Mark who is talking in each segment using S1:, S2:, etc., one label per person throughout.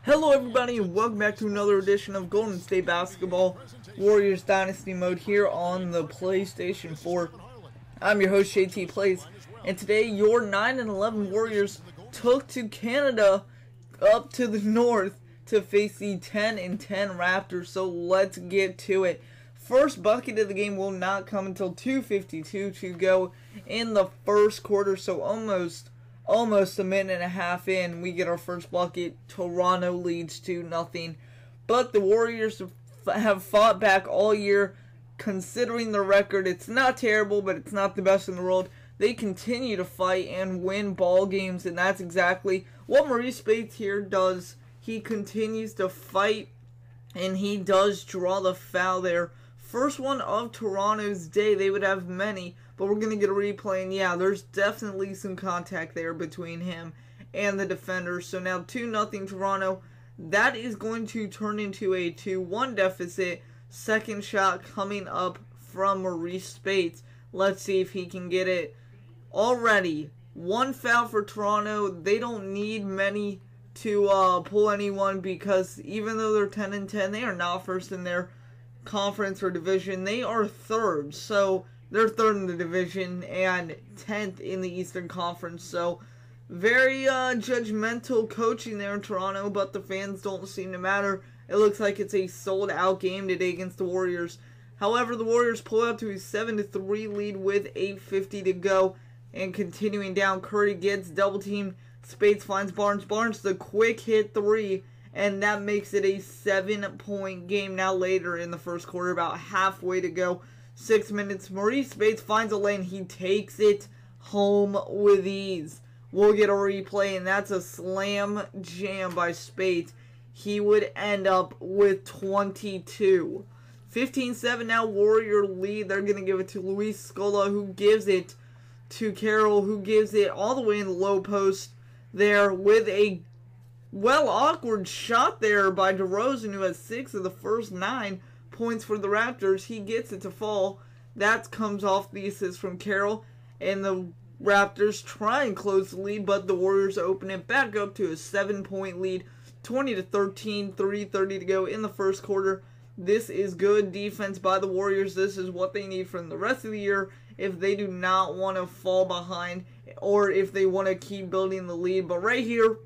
S1: Hello everybody and welcome back to another edition of Golden State Basketball Warriors Dynasty mode here on the PlayStation 4. I'm your host JT Plays, and today your 9-11 Warriors took to Canada up to the north to face the 10-10 Raptors, so let's get to it. First bucket of the game will not come until 2:52 to go in the first quarter, so almost a minute and a half in, we get our first bucket. Toronto leads 2-0. But the Warriors have fought back all year. Considering the record, it's not terrible, but it's not the best in the world. They continue to fight and win ball games, and that's exactly what Maurice Speights here does. He continues to fight, and he does draw the foul there. First one of Toronto's day. They would have many, but we're going to get a replay, and yeah, there's definitely some contact there between him and the defender. So now 2-0 Toronto. That is going to turn into a 2-1 deficit. Second shot coming up from Maurice Speights. Let's see if he can get it. Already, one foul for Toronto. They don't need many to pull anyone, because even though they're 10-10, they are not first in their conference or division. They are third, so they're third in the division and 10th in the Eastern Conference. So very judgmental coaching there in Toronto, but the fans don't seem to matter. It looks like it's a sold out game today against the Warriors. However, the Warriors pull up to a 7-3 lead with 8:50 to go, and continuing down, Curry gets double teamed. Speights finds Barnes. Barnes the quick hit three, and that makes it a 7-point game. Now later in the first quarter, about halfway to go, 6 minutes, Maurice Speights finds a lane. He takes it home with ease. We'll get a replay, and that's a slam jam by Speights. He would end up with 22. 15-7 now, Warrior lead. They're going to give it to Luis Scola, who gives it to Carroll, who gives it all the way in the low post there with a awkward shot there by DeRozan, who has 6 of the first 9 points for the Raptors. He gets it to fall. That comes off the assist from Carroll, and the Raptors try and close the lead, but the Warriors open it back up to a 7-point lead, 20-13, 3:30 to go in the first quarter. This is good defense by the Warriors. This is what they need from the rest of the year if they do not want to fall behind, or if they want to keep building the lead. But right here,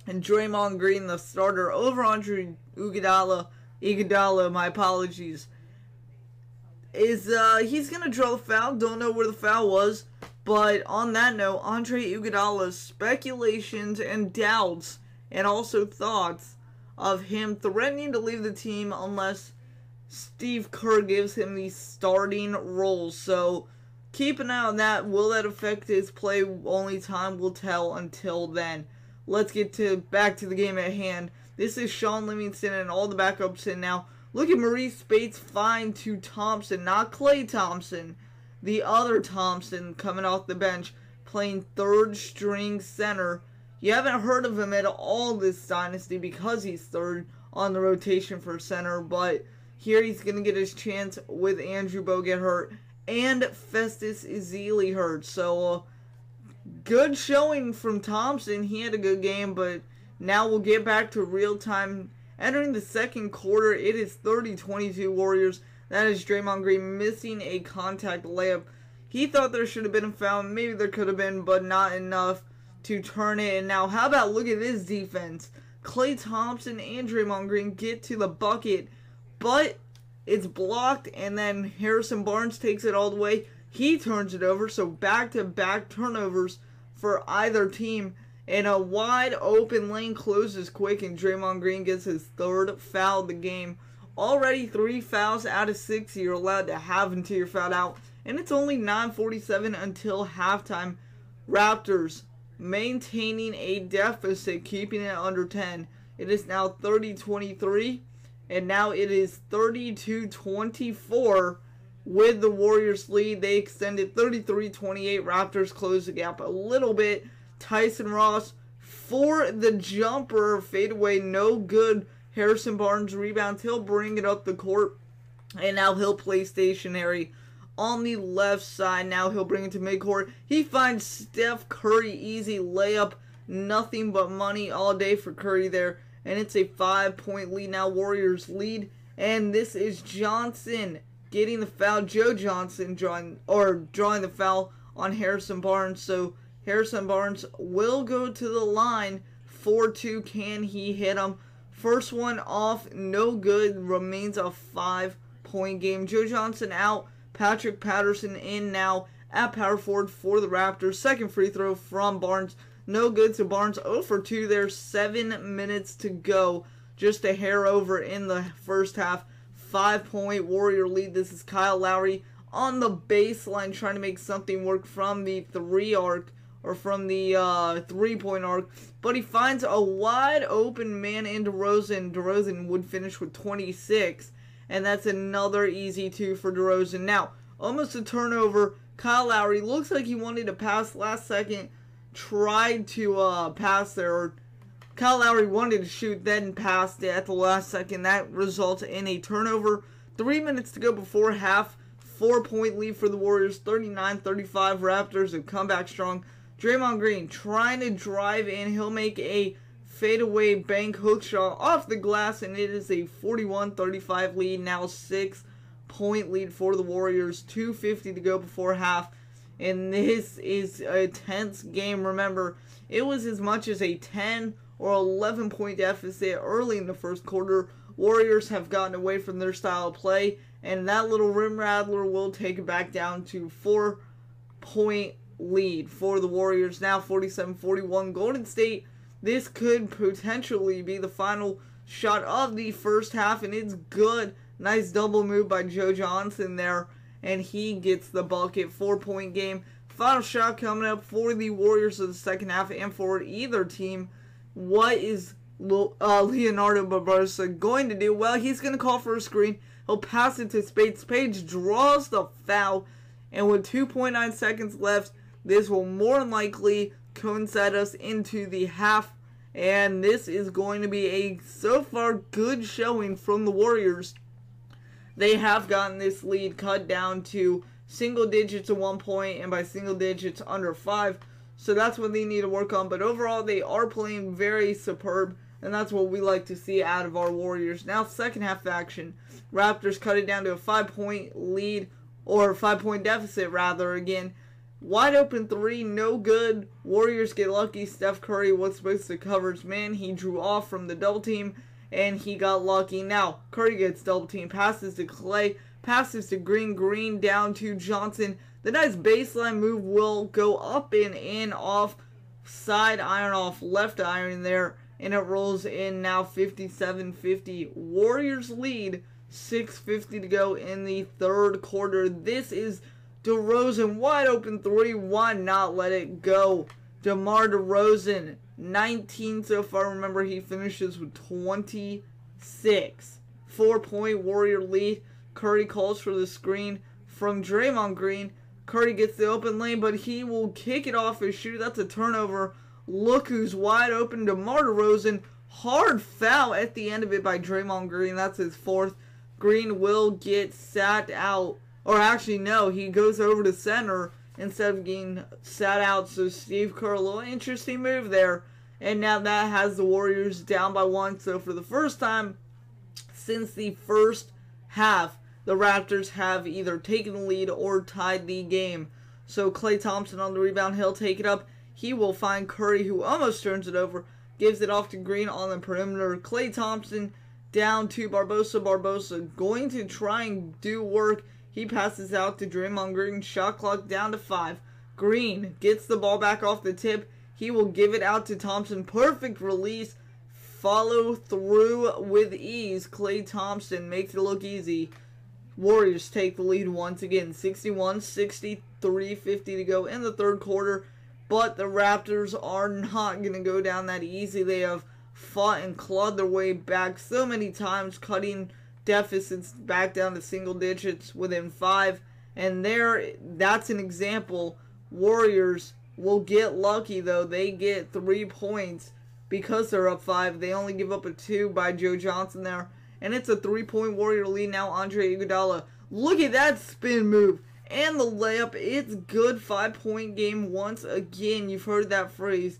S1: and Draymond Green, the starter, over Andre Iguodala, my apologies, is he's going to draw the foul. Don't know where the foul was, but on that note, Andre Iguodala's speculations and doubts and also thoughts of him threatening to leave the team unless Steve Kerr gives him the starting role. So keep an eye on that. Will that affect his play? Only time will tell until then. Let's get back to the game at hand. This is Sean Livingston and all the backups in now. Look at Maurice Speights find to Thompson, not Klay Thompson, the other Thompson coming off the bench, playing third string center. You haven't heard of him at all this dynasty because he's third on the rotation for center, but here he's going to get his chance with Andrew Bogut hurt and Festus Ezeli hurt. So good showing from Thompson. He had a good game, but now we'll get back to real time. Entering the second quarter, it is 30-22 Warriors. That is Draymond Green missing a contact layup. He thought there should have been a foul. Maybe there could have been, but not enough to turn it. And now, how about look at this defense? Klay Thompson and Draymond Green get to the bucket, but it's blocked, and then Harrison Barnes takes it all the way. He turns it over, so back-to-back turnovers for either team. And a wide open lane closes quick, and Draymond Green gets his third foul of the game. Already 3 fouls out of 6 you're allowed to have until you're fouled out. And it's only 9:47 until halftime. Raptors maintaining a deficit, keeping it under 10. It is now 30-23, and now it is 32-24 with the Warriors lead. They extended 33-28. Raptors close the gap a little bit. Tyson Ross for the jumper, fadeaway, no good. Harrison Barnes rebounds. He'll bring it up the court, and now he'll play stationary on the left side. Now he'll bring it to midcourt. He finds Steph Curry, easy layup. Nothing but money all day for Curry there. and it's a 5-point lead now. Warriors lead, and this is Johnson getting the foul. Joe Johnson drawing the foul on Harrison Barnes. So Harrison Barnes will go to the line for 2. Can he hit him? First one off, no good. Remains a 5-point game. Joe Johnson out. Patrick Patterson in now at power forward for the Raptors. Second free throw from Barnes. No good, so Barnes 0 for 2 there. 7 minutes to go. Just a hair over in the first half. 5-point Warrior lead. This is Kyle Lowry on the baseline trying to make something work from the 3 arc, or from the 3-point arc. But he finds a wide open man in DeRozan. DeRozan would finish with 26. And that's another easy 2 for DeRozan. Now, almost a turnover. Kyle Lowry looks like he wanted to pass last second. Tried to pass there. Or Kyle Lowry wanted to shoot, then passed it at the last second. That results in a turnover. 3 minutes to go before half. 4-point lead for the Warriors. 39-35. Raptors have come back strong. Draymond Green trying to drive in. He'll make a fadeaway bank hook shot off the glass, and it is a 41-35 lead. Now 6-point lead for the Warriors. 2:50 to go before half, and this is a tense game. Remember, it was as much as a 10 or 11-point deficit early in the first quarter. Warriors have gotten away from their style of play, and that little rim rattler will take it back down to 4-point lead for the Warriors. Now 47-41 Golden State. This could potentially be the final shot of the first half, and it's good. Nice double move by Joe Johnson there, and he gets the bucket. 4-point game. Final shot coming up for the Warriors of the second half and for either team. What is Leonardo Barbosa going to do? Well, he's going to call for a screen. He'll pass it to Spades. Spades draws the foul, and with 2.9 seconds left, this will more than likely coincide us into the half, and this is going to be a so far good showing from the Warriors. They have gotten this lead cut down to single digits at 1 point, and by single digits under 5, so that's what they need to work on. But overall, they are playing very superb, and that's what we like to see out of our Warriors. Now second half action. Raptors cut it down to a 5-point lead, or 5-point deficit rather. Again, wide open 3, no good. Warriors get lucky. Steph Curry was supposed to cover his man. He drew off from the double team, and he got lucky. Now, Curry gets double team. Passes to Clay. Passes to Green. Green down to Johnson. The nice baseline move will go up and in off side iron, off left iron there, and it rolls in. Now 57-50. Warriors lead. 6:50 to go in the third quarter. This is DeRozan, wide open 3. Why not let it go? DeMar DeRozan, 19 so far. Remember, he finishes with 26. 4-point Warrior lead. Curry calls for the screen from Draymond Green. Curry gets the open lane, but he will kick it off his shoe. That's a turnover. Look who's wide open. DeMar DeRozan. Hard foul at the end of it by Draymond Green. That's his 4th. Green will get sat out. Or actually, no, he goes over to center instead of getting sat out. So Steve Kerr, a little interesting move there. And now that has the Warriors down by 1. So for the first time since the first half, the Raptors have either taken the lead or tied the game. So Klay Thompson on the rebound. He'll take it up. He will find Curry, who almost turns it over. Gives it off to Green on the perimeter. Klay Thompson down to Barbosa. Barbosa going to try and do work. He passes out to Draymond Green. Shot clock down to 5. Green gets the ball back off the tip. He will give it out to Thompson. Perfect release. Follow through with ease. Klay Thompson makes it look easy. Warriors take the lead once again. 61-63, 50 to go in the third quarter. But the Raptors are not going to go down that easy. They have fought and clawed their way back so many times, cutting deficits back down to single digits within 5. And that's an example. Warriors will get lucky, though. They get 3 points because they're up 5. They only give up a 2 by Joe Johnson there. And it's a 3-point Warrior lead now. Andre Iguodala. Look at that spin move. And the layup. It's good. 5-point game once again. You've heard that phrase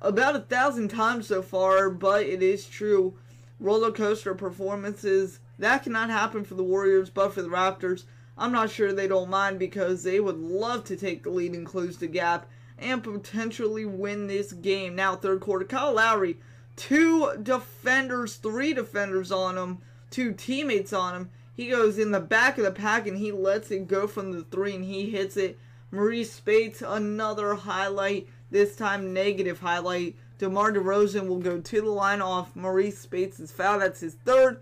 S1: about 1,000 times so far, but it is true. Roller coaster performances, that cannot happen for the Warriors, but for the Raptors, I'm not sure they don't mind because they would love to take the lead and close the gap and potentially win this game. Now, third quarter, Kyle Lowry, 3 defenders on him, 2 teammates on him. He goes in the back of the pack and he lets it go from the 3 and he hits it. Maurice Spates, another highlight, this time negative highlight. DeMar DeRozan will go to the line off Maurice Spates' foul. That's his 3rd.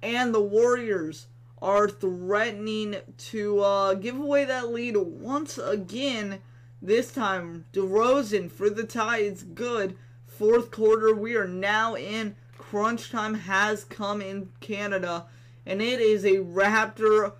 S1: And the Warriors are threatening to give away that lead once again. This time, DeRozan for the tie. It's good. 4th quarter, we are now in. Crunch time has come in Canada. And it is a Raptor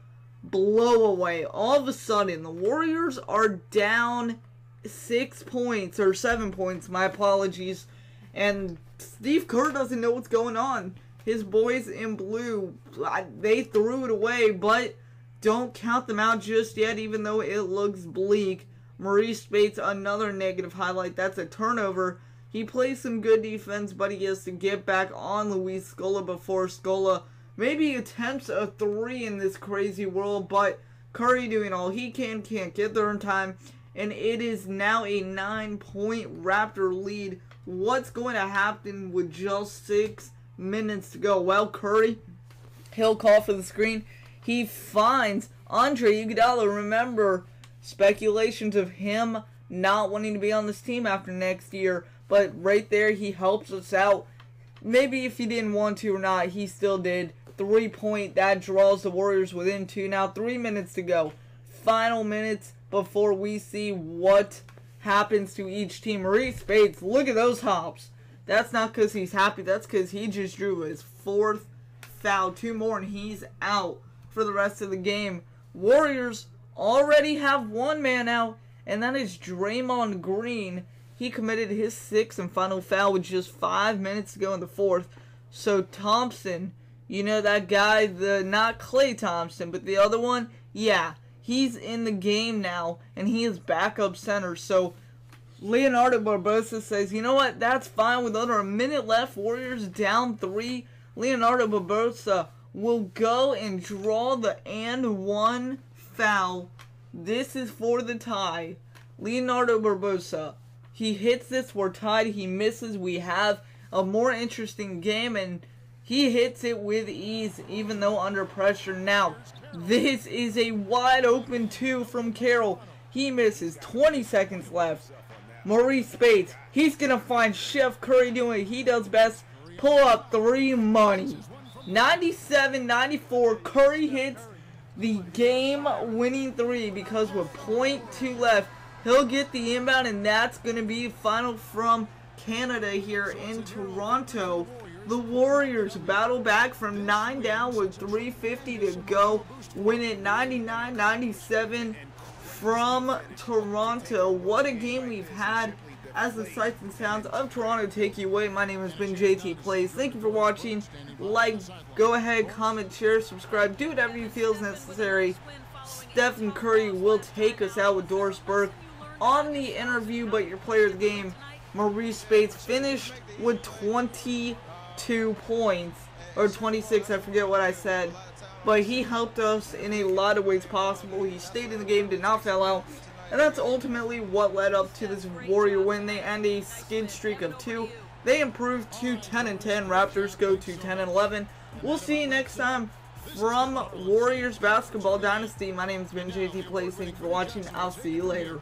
S1: blowaway. All of a sudden, the Warriors are down 6 points, or 7 points, my apologies. And Steve Kerr doesn't know what's going on. His boys in blue, they threw it away, but don't count them out just yet, even though it looks bleak. Maurice Spates, another negative highlight. That's a turnover. He plays some good defense, but he has to get back on Luis Scola before Scola maybe attempts a 3 in this crazy world, but Curry doing all he can't get there in time, and it is now a 9-point Raptor lead. What's going to happen with just 6 minutes to go? Well, Curry, he'll call for the screen. He finds Andre Iguodala. Remember, speculations of him not wanting to be on this team after next year, but right there he helps us out. Maybe if he didn't want to or not, he still did. 3-point, that draws the Warriors within 2. Now 3 minutes to go. Final minutes before we see what happens to each team. Maurice Spates, look at those hops. That's not because he's happy. That's because he just drew his 4th foul. 2 more and he's out for the rest of the game. Warriors already have 1 man out, and that is Draymond Green. He committed his 6th and final foul with just 5 minutes to go in the 4th. So Thompson, you know that guy, not Klay Thompson, but the other one, yeah, he's in the game now, and he is backup center. So Leonardo Barbosa says, you know what, that's fine. With under a minute left, Warriors down 3. Leonardo Barbosa will go and draw the and 1 foul. This is for the tie. Leonardo Barbosa, he hits this, we're tied. He misses, we have a more interesting game, and he hits it with ease, even though under pressure. Now, this is a wide open 2 from Carroll. He misses. 20 seconds left. Maurice Spates, he's going to find Chef Curry doing what he does best. Pull up 3 money. 97-94, Curry hits the game-winning 3 because with .2 left, he'll get the inbound, and that's going to be final from Canada here in Toronto. The Warriors battle back from 9 down with 3:50 to go. Win it 99-97 from Toronto. What a game we've had as the sights and sounds of Toronto take you away. My name has been JT Plays. Thank you for watching. Like, go ahead, comment, share, subscribe. Do whatever you feel is necessary. Stephen Curry will take us out with Doris Burke on the interview, but your player of the game, Maurice Spates, finished with 22 points, or 26, I forget what I said, but he helped us in a lot of ways possible. He stayed in the game, did not foul out, and that's ultimately what led up to this Warrior win. They end a skid streak of 2. They improve to 10-10. Raptors go to 10-11. We'll see you next time from Warriors Basketball Dynasty. My name has been JT Plays. Thank you for watching. I'll see you later.